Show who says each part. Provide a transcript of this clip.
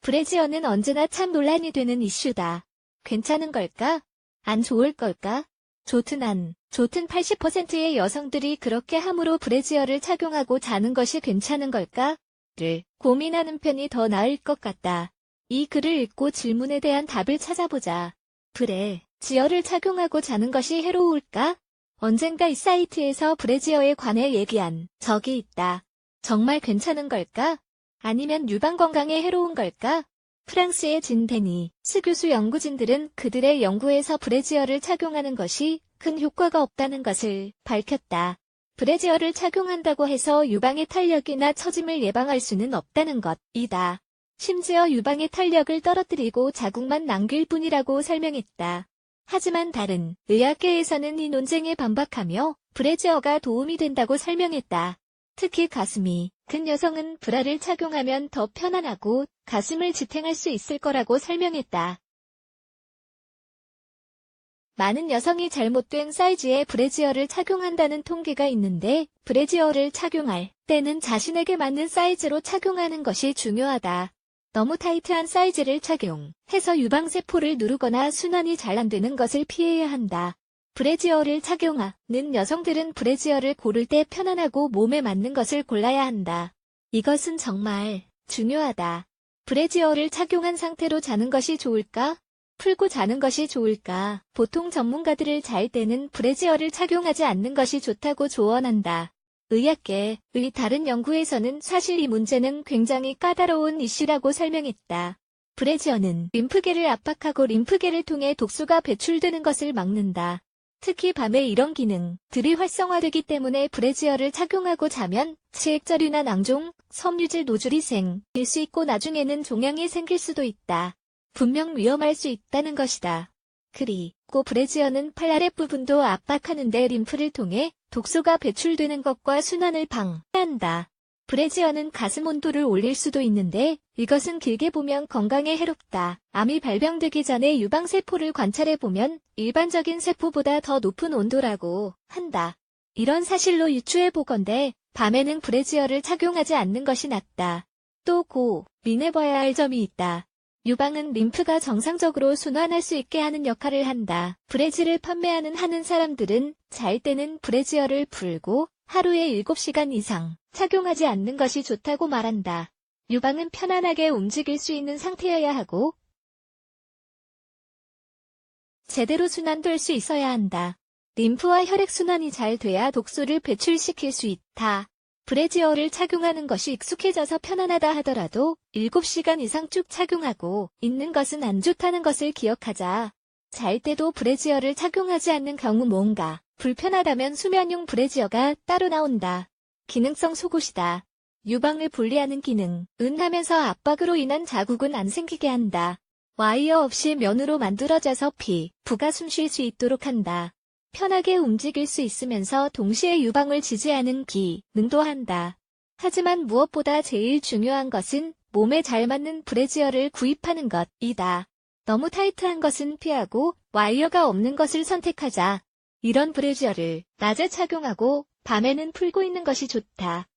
Speaker 1: 브래지어는 언제나 참 논란이 되는 이슈다. 괜찮은 걸까? 안 좋을 걸까? 좋든 80%의 여성들이 그렇게 함부로 브래지어를 착용하고 자는 것이 괜찮은 걸까? 를 고민하는 편이 더 나을 것 같다. 이 글을 읽고 질문에 대한 답을 찾아보자. 브래지어를 착용하고 자는 것이 해로울까? 언젠가 이 사이트에서 브래지어에 관해 얘기한 적이 있다. 정말 괜찮은 걸까? 아니면 유방 건강에 해로운 걸까? 프랑스의 진데니 스 교수 연구진들은 그들의 연구에서 브래지어를 착용하는 것이 큰 효과가 없다는 것을 밝혔다. 브래지어를 착용한다고 해서 유방의 탄력이나 처짐을 예방할 수는 없다는 것이다. 심지어 유방의 탄력을 떨어뜨리고 자국만 남길 뿐이라고 설명했다. 하지만 다른 의학계에서는 이 논쟁에 반박하며 브래지어가 도움이 된다고 설명했다. 특히 가슴이 큰 여성은 브라를 착용하면 더 편안하고 가슴을 지탱할 수 있을 거라고 설명했다. 많은 여성이 잘못된 사이즈의 브래지어를 착용한다는 통계가 있는데 브래지어를 착용할 때는 자신에게 맞는 사이즈로 착용하는 것이 중요하다. 너무 타이트한 사이즈를 착용해서 유방세포를 누르거나 순환이 잘 안 되는 것을 피해야 한다. 브래지어를 착용하는 여성들은 브래지어를 고를 때 편안하고 몸에 맞는 것을 골라야 한다. 이것은 정말 중요하다. 브래지어를 착용한 상태로 자는 것이 좋을까? 풀고 자는 것이 좋을까? 보통 전문가들을 잘 때는 브래지어를 착용하지 않는 것이 좋다고 조언한다. 의학계의 다른 연구에서는 사실 이 문제는 굉장히 까다로운 이슈라고 설명했다. 브래지어는 림프계를 압박하고 림프계를 통해 독소가 배출되는 것을 막는다. 특히 밤에 이런 기능들이 활성화되기 때문에 브래지어를 착용하고 자면 치액저류나 낭종, 섬유질 노출이 생길 수 있고 나중에는 종양이 생길 수도 있다. 분명 위험할 수 있다는 것이다. 그리고 브래지어는 팔 아랫부분도 압박하는데 림프를 통해 독소가 배출되는 것과 순환을 방해한다. 브래지어는 가슴 온도를 올릴 수도 있는데 이것은 길게 보면 건강에 해롭다. 암이 발병되기 전에 유방세포를 관찰해보면 일반적인 세포보다 더 높은 온도라고 한다. 이런 사실로 유추해보건대 밤에는 브래지어를 착용하지 않는 것이 낫다. 또 고민해봐야 할 점이 있다. 유방은 림프가 정상적으로 순환할 수 있게 하는 역할을 한다. 브래지를 판매하는 사람들은 잘 때는 브래지어를 풀고 하루에 7시간 이상 착용하지 않는 것이 좋다고 말한다. 유방은 편안하게 움직일 수 있는 상태여야 하고 제대로 순환될 수 있어야 한다. 림프와 혈액순환이 잘 돼야 독소를 배출시킬 수 있다. 브래지어를 착용하는 것이 익숙해져서 편안하다 하더라도 7시간 이상 쭉 착용하고 있는 것은 안 좋다는 것을 기억하자. 잘 때도 브래지어를 착용하지 않는 경우 뭔가 불편하다면 수면용 브래지어가 따로 나온다. 기능성 속옷이다. 유방을 분리하는 기능은 하면서 압박으로 인한 자국은 안 생기게 한다. 와이어 없이 면으로 만들어져서 피부가 숨 쉴 수 있도록 한다. 편하게 움직일 수 있으면서 동시에 유방을 지지하는 기능도 한다. 하지만 무엇보다 제일 중요한 것은 몸에 잘 맞는 브래지어를 구입하는 것이다. 너무 타이트한 것은 피하고 와이어가 없는 것을 선택하자. 이런 브래지어를 낮에 착용하고 밤에는 풀고 있는 것이 좋다.